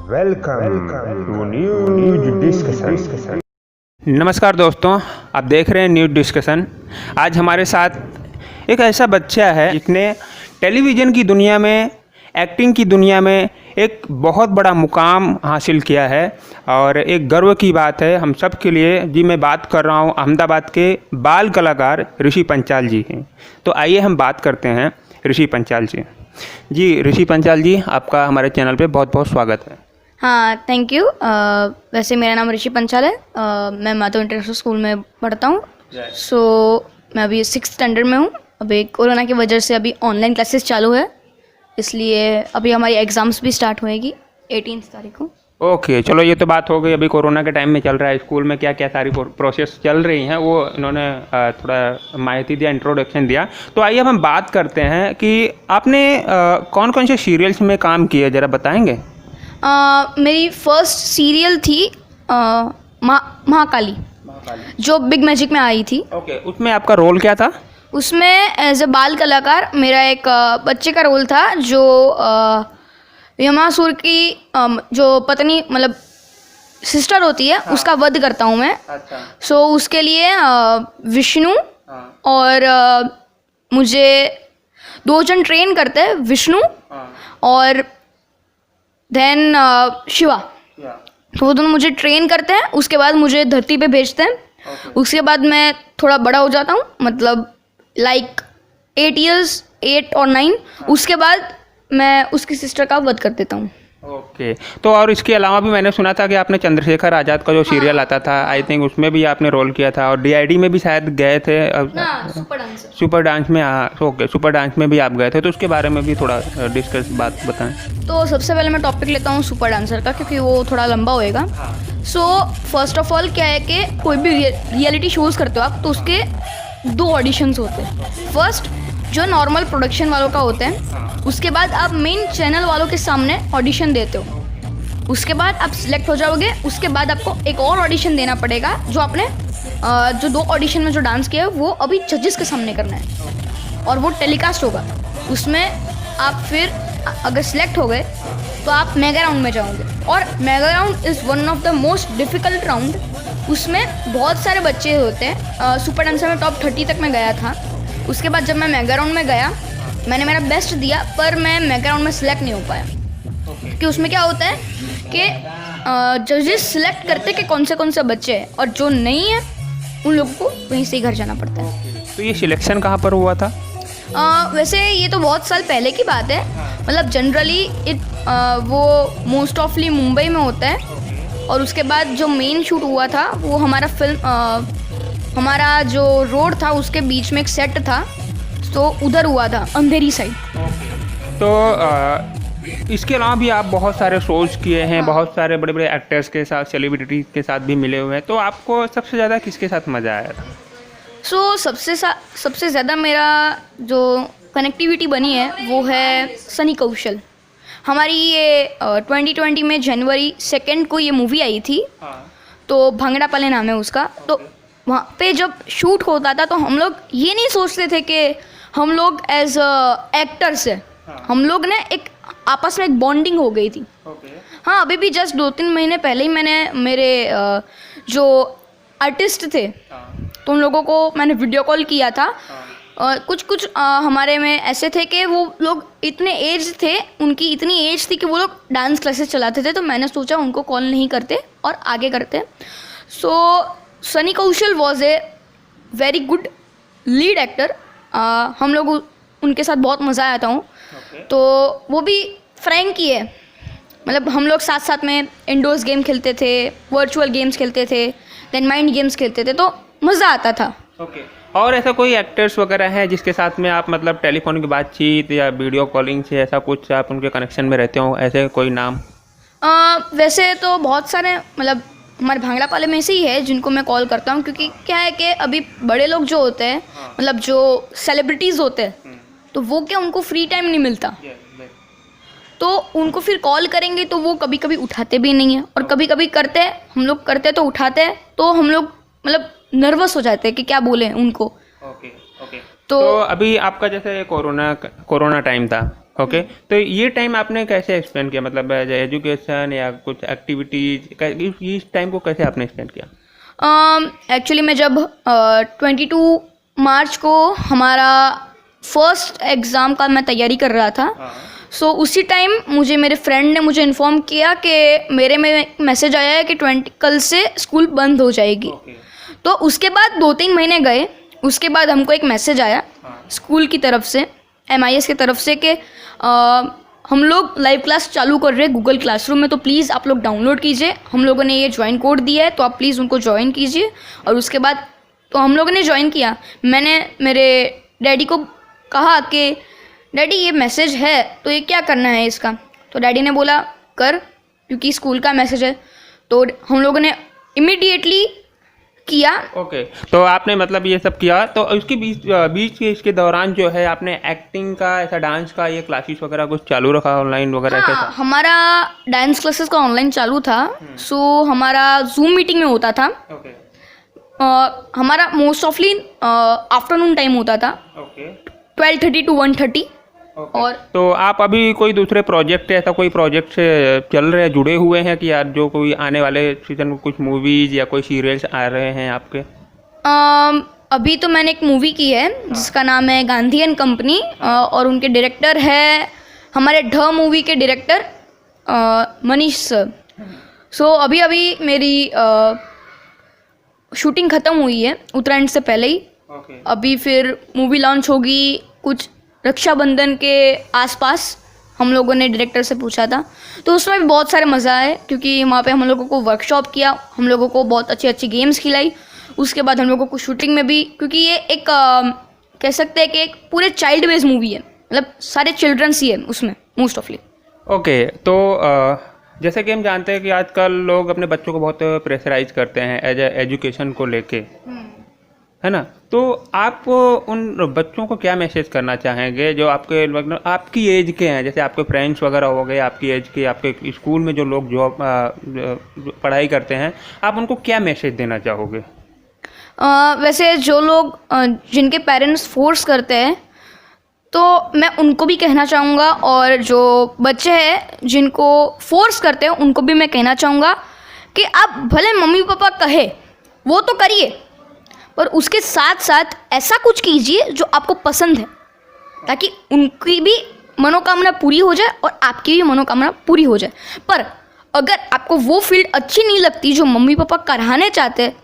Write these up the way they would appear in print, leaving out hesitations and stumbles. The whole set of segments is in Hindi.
Welcome to news discussion. नमस्कार दोस्तों, आप देख रहे हैं न्यूज डिस्कशन। आज हमारे साथ एक ऐसा बच्चा है जिसने टेलीविज़न की दुनिया में, एक्टिंग की दुनिया में एक बहुत बड़ा मुकाम हासिल किया है और एक गर्व की बात है हम सब के लिए। जी मैं बात कर रहा हूँ अहमदाबाद के बाल कलाकार ऋषि पंचाल जी हैं। तो आइए हम बात करते हैं ऋषि पंचाल जी। ऋषि पंचाल जी, आपका हमारे चैनल पे बहुत बहुत स्वागत है। हाँ, थैंक यू। वैसे मेरा नाम ऋषि पंचाल है। मैं माधव इंटरनेशनल स्कूल में पढ़ता हूँ। मैं अभी 6th स्टैंडर्ड में हूँ। अभी कोरोना की वजह से अभी ऑनलाइन क्लासेस चालू है, इसलिए अभी हमारी एग्ज़ाम्स भी स्टार्ट होएगी 18 तारीख को। ओके, चलो ये तो बात हो गई। अभी कोरोना के टाइम में चल रहा है, स्कूल में क्या क्या सारी प्रोसेस चल रही हैं वो इन्होंने थोड़ा माहिती दिया, इंट्रोडक्शन दिया। तो आइए अब हम बात करते हैं कि आपने कौन कौन से सीरियल्स में काम किया, ज़रा बताएंगे। मेरी फर्स्ट सीरियल थी महाकाली, जो बिग मैजिक में आई थी। ओके, उसमें आपका रोल क्या था? उसमें एज ए बाल कलाकार मेरा एक बच्चे का रोल था जो यमासुर की जो पत्नी मतलब सिस्टर होती है, हाँ, उसका वध करता हूँ मैं। अच्छा। सो उसके लिए विष्णु, हाँ, और मुझे 2 जन ट्रेन करते हैं, विष्णु, हाँ, और देन शिवा। तो वो दोनों मुझे ट्रेन करते हैं, उसके बाद मुझे धरती पे भेजते हैं। Okay. उसके बाद मैं थोड़ा बड़ा हो जाता हूँ, मतलब लाइक 8 और 9। उसके बाद मैं उसकी सिस्टर का वध कर देता हूँ। ओके। तो और इसके अलावा भी मैंने सुना था कि आपने चंद्रशेखर आज़ाद का जो सीरियल आता था, आई थिंक उसमें भी आपने रोल किया था, और DID में भी शायद गए थे। सुपर डांस में, हाँ ओके, सुपर डांस में भी आप गए थे। तो उसके बारे में भी थोड़ा डिस्कस बात बताएं। तो सबसे पहले मैं टॉपिक लेता हूँ सुपर डांसर का, क्योंकि वो थोड़ा लंबा होएगा। सो फर्स्ट ऑफ ऑल क्या है कि कोई भी रियलिटी शोज़ करते हो आप, तो उसके 2 ऑडिशंस होते हैं। फर्स्ट जो नॉर्मल प्रोडक्शन वालों का होता है, उसके बाद आप मेन चैनल वालों के सामने ऑडिशन देते हो। उसके बाद आप सिलेक्ट हो जाओगे, उसके बाद आपको एक और ऑडिशन देना पड़ेगा, जो आपने जो 2 ऑडिशन में जो डांस किया है वो अभी जजेस के सामने करना है, और वो टेलीकास्ट होगा। उसमें आप फिर अगर सिलेक्ट हो गए तो आप मेगा राउंड में जाओगे, और mega round is one of the most difficult round. उसमें बहुत सारे बच्चे होते हैं। सुपर डांसर में टॉप 30 तक मैं गया था। उसके बाद जब मैं मेगा राउंड में गया, मैंने मेरा बेस्ट दिया, पर मैं मेगा राउंड में सिलेक्ट नहीं हो पाया। क्योंकि उसमें क्या होता है कि जजेस सिलेक्ट करते कि कौन से बच्चे हैं, और जो नहीं है उन लोगों को वहीं से ही घर जाना पड़ता है। तो ये सिलेक्शन कहाँ पर हुआ था? वैसे ये तो बहुत साल पहले की बात है। मतलब जनरली वो मोस्ट ऑफली मुंबई में होता है, और उसके बाद जो मेन शूट हुआ था वो हमारा हमारा जो रोड था उसके बीच में एक सेट था, तो उधर हुआ था, अंधेरी साइड। तो इसके अलावा भी आप बहुत सारे शोज किए हैं, हाँ, बहुत सारे बड़े बड़े एक्टर्स के साथ, सेलिब्रिटी के साथ भी मिले हुए हैं। तो आपको सबसे ज़्यादा किसके साथ मज़ा आया था? सबसे ज़्यादा मेरा जो कनेक्टिविटी बनी है वो है सनी कौशल। हमारी ये 2020 में जनवरी 2 को ये मूवी आई थी, हाँ, तो भांगड़ा पाले नाम है उसका। तो वहाँ पे जब शूट होता था तो हम लोग ये नहीं सोचते थे कि हम लोग एज एक्टर्स हैं, हाँ, हम लोग ने एक आपस में एक बॉन्डिंग हो गई थी। हाँ, अभी भी जस्ट 2-3 महीने पहले ही मैंने मेरे जो आर्टिस्ट थे, हाँ, तो उन लोगों को मैंने वीडियो कॉल किया था। कुछ हमारे में ऐसे थे कि वो लोग इतने एज थे, उनकी इतनी एज थी कि वो लोग डांस क्लासेस चलाते थे। तो मैंने सोचा उनको कॉल नहीं करते और आगे करते। So Sunny Kaushal was a very good lead actor. हम लोग उनके साथ बहुत मज़ा आया था। तो वो भी फ्रैंक ही है, मतलब हम लोग साथ साथ में इंडोर्स गेम खेलते थे, वर्चुअल गेम्स खेलते थे, देन माइंड गेम्स खेलते थे, तो मज़ा आता था। ओके। और ऐसा कोई एक्टर्स वगैरह हैं जिसके साथ में आप मतलब टेलीफोन की बातचीत या वीडियो कॉलिंग से ऐसा कुछ आप उनके कनेक्शन में रहते हो, ऐसे कोई नाम? वैसे तो बहुत सारे, मतलब हमारे भांगड़ा पाले में से ही है जिनको मैं कॉल करता हूँ। क्योंकि क्या है कि अभी बड़े लोग जो होते हैं, मतलब जो सेलिब्रिटीज़ होते हैं, तो वो क्या उनको फ्री टाइम नहीं मिलता, तो उनको फिर कॉल करेंगे तो वो कभी कभी उठाते भी नहीं है, और कभी कभी करते हैं, हम लोग करते हैं तो उठाते हैं, तो हम लोग मतलब नर्वस हो जाते हैं कि क्या बोले उनको। ओके। तो अभी आपका जैसे कोरोना टाइम था, ओके, तो ये टाइम आपने कैसे स्पेंड किया, मतलब एजुकेशन या कुछ एक्टिविटीज, इस टाइम को कैसे आपने स्पेंड किया? एक्चुअली मैं जब 22 मार्च को हमारा फर्स्ट एग्ज़ाम का मैं तैयारी कर रहा था, सो उसी टाइम मुझे मेरे फ्रेंड ने मुझे इन्फॉर्म किया कि मेरे में मैसेज आया है कि कल से स्कूल बंद हो जाएगी। तो उसके बाद 2-3 महीने गए, उसके बाद हमको एक मैसेज आया स्कूल की तरफ से, MIS की तरफ से कि हम लोग लाइव क्लास चालू कर रहे हैं गूगल क्लासरूम में, तो प्लीज़ आप लोग डाउनलोड कीजिए। हम लोगों ने ये ज्वाइन कोड दिया है, तो आप प्लीज़ उनको ज्वाइन कीजिए। और उसके बाद तो हम लोगों ने ज्वाइन किया। मैंने मेरे डैडी को कहा कि डैडी ये मैसेज है, तो ये क्या करना है इसका? तो डैडी ने बोला कर, क्योंकि स्कूल का मैसेज है। तो हम लोगों ने इमीडिएटली किया। ओके, तो आपने मतलब ये सब किया, तो उसके बीच के इसके दौरान जो है आपने एक्टिंग का, ऐसा डांस का ये क्लासेस वगैरह कुछ चालू रखा ऑनलाइन वगैरह? हाँ, हमारा डांस क्लासेस का ऑनलाइन चालू था। सो हमारा जूम मीटिंग में होता था। ओके, हमारा मोस्ट ऑफली आफ्टरनून टाइम होता था, 12:30 to 1:30। और तो आप अभी कोई दूसरे प्रोजेक्ट, ऐसा कोई प्रोजेक्ट से चल रहे हैं, जुड़े हुए हैं कि यार जो कोई आने वाले सीजन में कुछ मूवीज या कोई सीरियल्स आ रहे हैं आपके? अभी तो मैंने एक मूवी की है जिसका नाम है गांधी एंड कंपनी, और उनके डायरेक्टर है हमारे ढ मूवी के डायरेक्टर मनीष सर। सो अभी मेरी शूटिंग ख़त्म हुई है उत्तरायण से पहले ही। अभी फिर मूवी लॉन्च होगी कुछ रक्षाबंधन के आसपास, हम लोगों ने डायरेक्टर से पूछा था, तो उसमें भी बहुत सारे मज़ा आए, क्योंकि वहाँ पे हम लोगों को वर्कशॉप किया, हम लोगों को बहुत अच्छी अच्छी गेम्स खिलाई। उसके बाद हम लोगों को शूटिंग में भी, क्योंकि ये एक कह सकते हैं कि एक पूरे चाइल्ड बेस्ड मूवी है, मतलब सारे चिल्ड्रंस ही है उसमें मोस्ट ऑफली। ओके, तो जैसे कि हम जानते हैं कि आजकल लोग अपने बच्चों को बहुत प्रेशराइज करते हैं एजुकेशन को लेके, है ना? तो आप उन बच्चों को क्या मैसेज करना चाहेंगे जो आपकी एज के हैं, जैसे आपके फ्रेंड्स वगैरह हो गए आपकी एज के, आपके स्कूल में जो लोग जॉब पढ़ाई करते हैं, आप उनको क्या मैसेज देना चाहोगे? वैसे जो लोग जिनके पेरेंट्स फोर्स करते हैं, तो मैं उनको भी कहना चाहूँगा, और जो बच्चे हैं जिनको फोर्स करते हैं उनको भी मैं कहना चाहूँगा कि आप भले मम्मी पापा कहे वो तो करिए, पर उसके साथ साथ ऐसा कुछ कीजिए जो आपको पसंद है, ताकि उनकी भी मनोकामना पूरी हो जाए और आपकी भी मनोकामना पूरी हो जाए। पर अगर आपको वो फील्ड अच्छी नहीं लगती जो मम्मी पापा कराने चाहते हैं,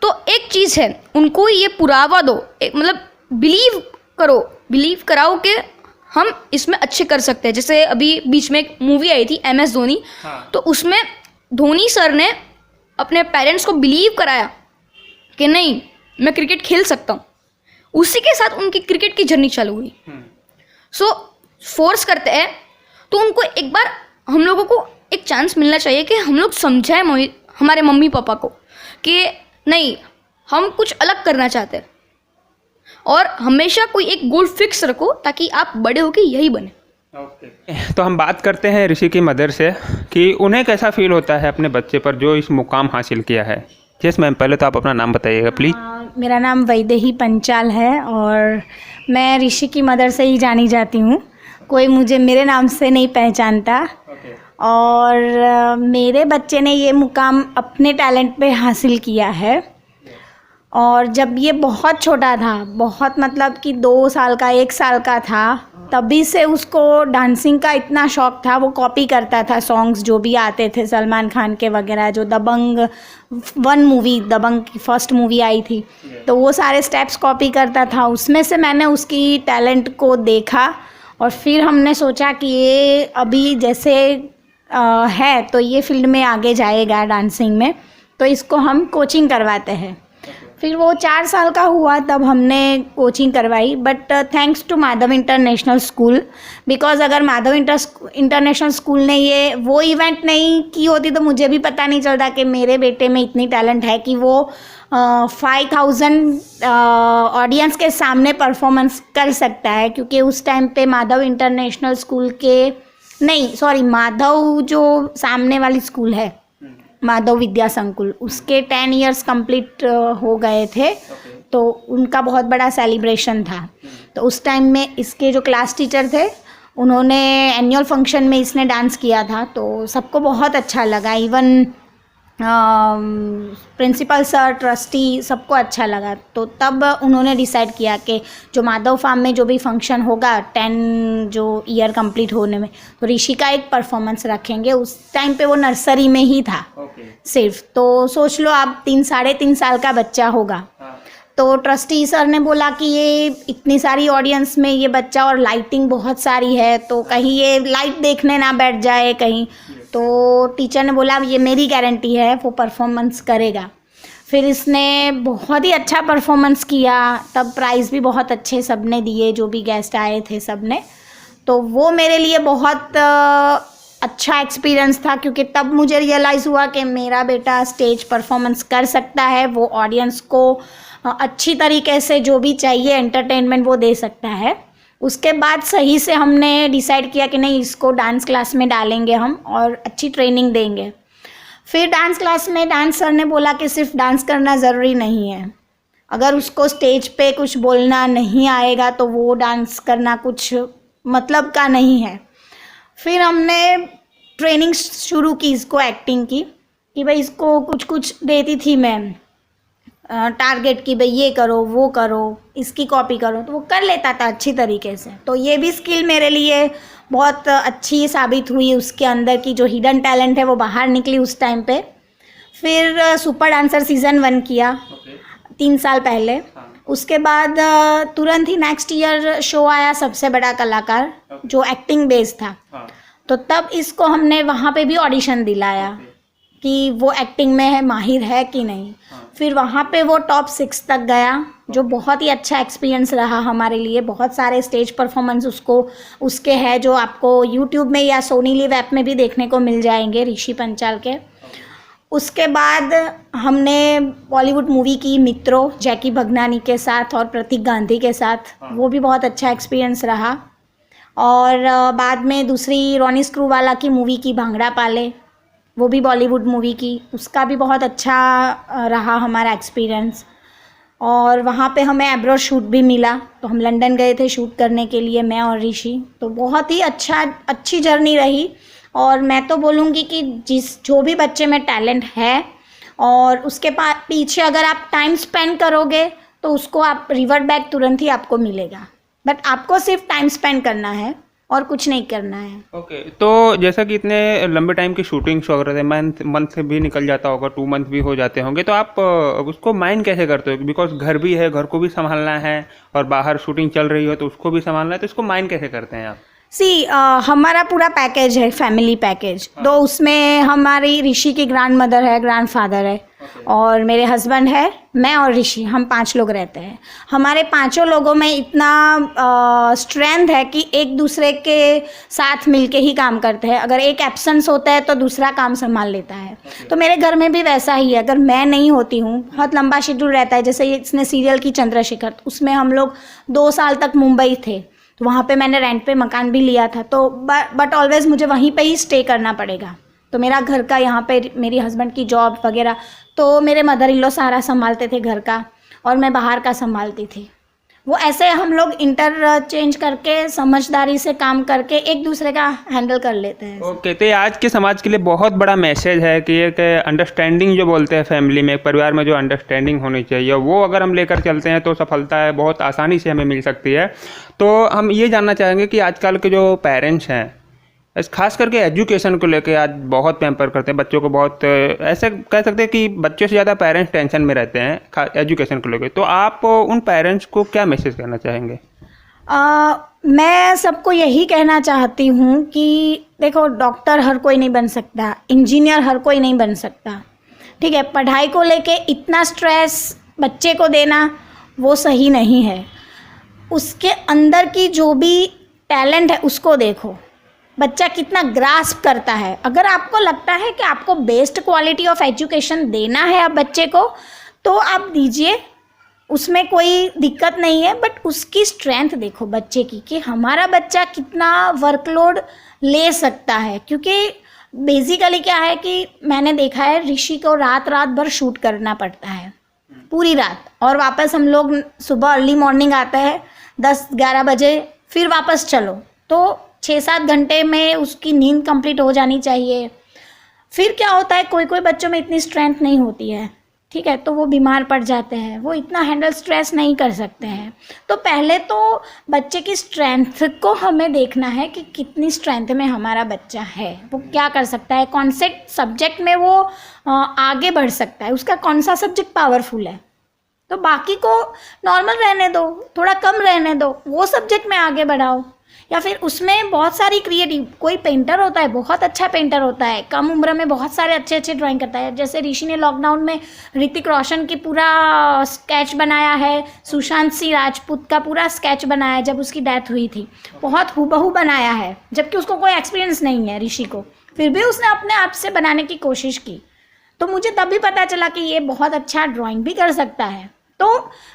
तो एक चीज़ है, उनको ये पुरावा दो, मतलब बिलीव कराओ कि हम इसमें अच्छे कर सकते हैं। जैसे अभी बीच में एक मूवी आई थी MS धोनी, तो उसमें धोनी सर ने अपने पेरेंट्स को बिलीव कराया कि नहीं मैं क्रिकेट खेल सकता हूँ, उसी के साथ उनकी क्रिकेट की जर्नी चालू हुई। सो फोर्स करते हैं तो उनको एक बार हम लोगों को एक चांस मिलना चाहिए कि हम लोग समझाएं हमारे मम्मी पापा को कि नहीं हम कुछ अलग करना चाहते हैं, और हमेशा कोई एक गोल फिक्स रखो ताकि आप बड़े होके यही बने। तो हम बात करते हैं ऋषि की मदर से कि उन्हें कैसा फील होता है अपने बच्चे पर जो इस मुकाम हासिल किया है। यस मैम, पहले तो आप अपना नाम बताइएगा प्लीज़। मेरा नाम वैदेही पंचाल है और मैं ऋषि की मदर से ही जानी जाती हूँ, कोई मुझे मेरे नाम से नहीं पहचानता। और मेरे बच्चे ने ये मुकाम अपने टैलेंट पे हासिल किया है, और जब ये बहुत छोटा था, बहुत मतलब कि 2 साल का 1 साल का था, तभी से उसको डांसिंग का इतना शौक़ था। वो कॉपी करता था सॉन्ग्स जो भी आते थे सलमान खान के वगैरह, जो दबंग 1 मूवी, दबंग की फर्स्ट मूवी आई थी, तो वो सारे स्टेप्स कॉपी करता था। उसमें से मैंने उसकी टैलेंट को देखा और फिर हमने सोचा कि ये अभी जैसे है तो ये फील्ड में आगे जाएगा डांसिंग में, तो इसको हम कोचिंग करवाते हैं। फिर वो 4 साल का हुआ तब हमने कोचिंग करवाई, but thanks to Madhav international school, because अगर माधव इंटरनेशनल स्कूल ने ये वो इवेंट नहीं की होती तो मुझे भी पता नहीं चलता कि मेरे बेटे में इतनी टैलेंट है कि वो 5000 ऑडियंस के सामने परफॉर्मेंस कर सकता है। क्योंकि उस टाइम पे माधव इंटरनेशनल स्कूल के माधव जो सामने वाली स्कूल है, माधव विद्या संकुल, उसके 10 इयर्स कंप्लीट हो गए थे, तो उनका बहुत बड़ा सेलिब्रेशन था। तो उस टाइम में इसके जो क्लास टीचर थे उन्होंने एनुअल फंक्शन में इसने डांस किया था, तो सबको बहुत अच्छा लगा। इवन प्रिंसिपल सर, ट्रस्टी, सबको अच्छा लगा। तो तब उन्होंने डिसाइड किया कि जो माधव फार्म में जो भी फंक्शन होगा 10 जो ईयर कंप्लीट होने में, तो ऋषि का एक परफॉर्मेंस रखेंगे। उस टाइम पे वो नर्सरी में ही था सिर्फ। तो सोच लो आप 3-3.5 साल का बच्चा होगा। तो ट्रस्टी सर ने बोला कि ये इतनी सारी ऑडियंस में ये बच्चा, और लाइटिंग बहुत सारी है, तो कहीं ये लाइट देखने ना बैठ जाए कहीं। तो टीचर ने बोला ये मेरी गारंटी है, वो परफॉर्मेंस करेगा। फिर इसने बहुत ही अच्छा परफॉर्मेंस किया। तब प्राइज़ भी बहुत अच्छे सब ने दिए, जो भी गेस्ट आए थे सब ने। तो वो मेरे लिए बहुत अच्छा एक्सपीरियंस था, क्योंकि तब मुझे रियलाइज़ हुआ कि मेरा बेटा स्टेज परफॉर्मेंस कर सकता है। वो ऑडियंस को अच्छी तरीके से जो भी चाहिए एंटरटेनमेंट वो दे सकता है। उसके बाद सही से हमने डिसाइड किया कि नहीं, इसको डांस क्लास में डालेंगे हम और अच्छी ट्रेनिंग देंगे। फिर डांस क्लास में डांस सर ने बोला कि सिर्फ डांस करना ज़रूरी नहीं है, अगर उसको स्टेज पे कुछ बोलना नहीं आएगा तो वो डांस करना कुछ मतलब का नहीं है। फिर हमने ट्रेनिंग शुरू की इसको एक्टिंग की, कि भाई इसको कुछ कुछ देती थी मैं टारगेट, कि भाई ये करो, वो करो, इसकी कॉपी करो, तो वो कर लेता था अच्छी तरीके से। तो ये भी स्किल मेरे लिए बहुत अच्छी साबित हुई। उसके अंदर की जो हिडन टैलेंट है वो बाहर निकली उस टाइम पे। फिर सुपर डांसर सीज़न 1 किया 3 साल पहले। उसके बाद तुरंत ही नेक्स्ट ईयर शो आया सबसे बड़ा कलाकार, जो एक्टिंग बेस्ड था। तो तब इसको हमने वहाँ पे भी ऑडिशन दिलाया कि वो एक्टिंग में है, माहिर है कि नहीं। फिर वहाँ पे वो टॉप 6 तक गया, जो बहुत ही अच्छा एक्सपीरियंस रहा हमारे लिए। बहुत सारे स्टेज परफॉर्मेंस उसके है, जो आपको यूट्यूब में या सोनी लिव ऐप में भी देखने को मिल जाएंगे, ऋषि पंचाल के। उसके बाद हमने बॉलीवुड मूवी की मित्रों, जैकी भगनानी के साथ और प्रतीक गांधी के साथ, वो भी बहुत अच्छा एक्सपीरियंस रहा। और बाद में दूसरी रोनी स्क्रूवाला की मूवी की भांगड़ा पाले, वो भी बॉलीवुड मूवी की, उसका भी बहुत अच्छा रहा हमारा एक्सपीरियंस। और वहाँ पे हमें एब्रॉड शूट भी मिला, तो हम लंदन गए थे शूट करने के लिए, मैं और ऋषि। तो बहुत ही अच्छी जर्नी रही। और मैं तो बोलूँगी कि जो भी बच्चे में टैलेंट है और उसके पीछे अगर आप टाइम स्पेंड करोगे तो उसको आप रिवर्ट बैक तुरंत ही आपको मिलेगा। बट आपको सिर्फ टाइम स्पेंड करना है और कुछ नहीं करना है। ओके, तो जैसा कि इतने लंबे टाइम की शूटिंग्स वगैरह मंथ भी निकल जाता होगा, 2 मंथ भी हो जाते होंगे, तो आप उसको माइंड कैसे करते हो? बिकॉज घर भी है, घर को भी संभालना है और बाहर शूटिंग चल रही हो तो उसको भी संभालना है, तो इसको माइंड कैसे करते हैं आप? हमारा पूरा पैकेज है, फैमिली पैकेज। तो उसमें हमारी ऋषि की ग्रैंड मदर है, ग्रैंड फादर है, और मेरे हस्बैंड है, मैं और ऋषि, हम 5 लोग रहते हैं। हमारे 5 लोगों में इतना स्ट्रेंथ है कि एक दूसरे के साथ मिलके ही काम करते हैं। अगर एक एब्सेंस होता है तो दूसरा काम संभाल लेता है। तो मेरे घर में भी वैसा ही है। अगर मैं नहीं होती हूँ, बहुत लंबा शेड्यूल रहता है। जैसे इसने सीरियल की चंद्रशेखर, उसमें हम लोग 2 साल तक मुंबई थे, तो वहाँ पे मैंने रेंट पे मकान भी लिया था। तो बट ऑलवेज़ मुझे वहीं पे ही स्टे करना पड़ेगा। तो मेरा घर का यहाँ पे मेरी हस्बैंड की जॉब वगैरह, तो मेरे मदर इन लॉ सारा संभालते थे घर का, और मैं बाहर का संभालती थी। वो ऐसे हम लोग इंटरचेंज करके समझदारी से काम करके एक दूसरे का हैंडल कर लेते हैं। ओके, तो ये आज के समाज के लिए बहुत बड़ा मैसेज है कि एक अंडरस्टैंडिंग जो बोलते हैं फैमिली में, परिवार में जो अंडरस्टैंडिंग होनी चाहिए, वो अगर हम लेकर चलते हैं तो सफलता है बहुत आसानी से हमें मिल सकती है। तो हम ये जानना चाहेंगे कि आजकल के जो पेरेंट्स हैं, खास करके एजुकेशन को लेके आज बहुत पैम्पर करते हैं बच्चों को, बहुत ऐसे कह सकते हैं कि बच्चों से ज़्यादा पेरेंट्स टेंशन में रहते हैं एजुकेशन को लेके। तो आप उन पेरेंट्स को क्या मैसेज करना चाहेंगे? मैं सबको यही कहना चाहती हूँ कि देखो, डॉक्टर हर कोई नहीं बन सकता, इंजीनियर हर कोई नहीं बन सकता, ठीक है। पढ़ाई को लेके इतना स्ट्रेस बच्चे को देना वो सही नहीं है। उसके अंदर की जो भी टैलेंट है उसको देखो, बच्चा कितना ग्रास्प करता है। अगर आपको लगता है कि आपको बेस्ट क्वालिटी ऑफ एजुकेशन देना है अब बच्चे को, तो आप दीजिए, उसमें कोई दिक्कत नहीं है। बट उसकी स्ट्रेंथ देखो बच्चे की, कि हमारा बच्चा कितना वर्कलोड ले सकता है। क्योंकि बेसिकली क्या है कि मैंने देखा है, ऋषि को रात भर शूट करना पड़ता है, पूरी रात, और वापस हम लोग सुबह अर्ली मॉर्निंग आता है 10-11 बजे, फिर वापस चलो। तो 6-7 घंटे में उसकी नींद कंप्लीट हो जानी चाहिए। फिर क्या होता है, कोई कोई बच्चों में इतनी स्ट्रेंथ नहीं होती है, ठीक है, तो वो बीमार पड़ जाते हैं, वो इतना हैंडल स्ट्रेस नहीं कर सकते हैं। तो पहले तो बच्चे की स्ट्रेंथ को हमें देखना है कि कितनी स्ट्रेंथ में हमारा बच्चा है, वो क्या कर सकता है, कौन से सब्जेक्ट में वो आगे बढ़ सकता है, उसका कौन सा सब्जेक्ट पावरफुल है। तो बाकी को नॉर्मल रहने दो, थोड़ा कम रहने दो, वो सब्जेक्ट में आगे बढ़ाओ। या फिर उसमें बहुत सारी क्रिएटिव, कोई पेंटर होता है, बहुत अच्छा पेंटर होता है, कम उम्र में बहुत सारे अच्छे अच्छे ड्राइंग करता है। जैसे ऋषि ने लॉकडाउन में ऋतिक रोशन की पूरा स्केच बनाया है, सुशांत सिंह राजपूत का पूरा स्केच बनाया है जब उसकी डेथ हुई थी, बहुत हूबहू बनाया है, जबकि उसको कोई एक्सपीरियंस नहीं है ऋषि को, फिर भी उसने अपने आप से बनाने की कोशिश की। तो मुझे तभी पता चला कि ये बहुत अच्छा ड्राइंग भी कर सकता है। तो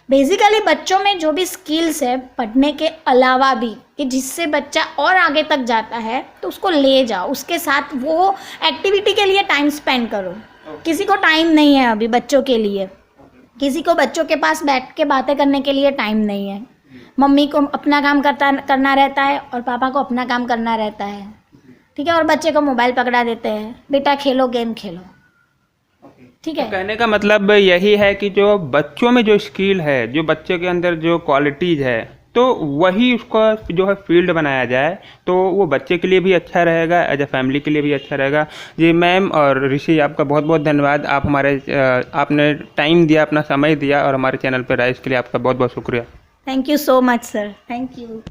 बेसिकली बच्चों में जो भी स्किल्स है पढ़ने के अलावा भी, कि जिससे बच्चा और आगे तक जाता है, तो उसको ले जाओ, उसके साथ वो एक्टिविटी के लिए टाइम स्पेंड करो। किसी को टाइम नहीं है अभी बच्चों के लिए, किसी को बच्चों के पास बैठ के बातें करने के लिए टाइम नहीं है। मम्मी को अपना काम करना रहता है और पापा को अपना काम करना रहता है, ठीक है, और बच्चे को मोबाइल पकड़ा देते हैं, बेटा खेलो, गेम खेलो, ठीक है। तो कहने का मतलब यही है कि जो बच्चों में जो स्किल है, जो बच्चे के अंदर जो क्वालिटीज़ है, तो वही उसका जो है फील्ड बनाया जाए, तो वो बच्चे के लिए भी अच्छा रहेगा, एज ए फैमिली के लिए भी अच्छा रहेगा। जी मैम और ऋषि, आपका बहुत बहुत धन्यवाद। आप आपने टाइम दिया, अपना समय दिया और हमारे चैनल पर आए, इसके लिए आपका बहुत बहुत शुक्रिया। Thank you so much sir, thank you.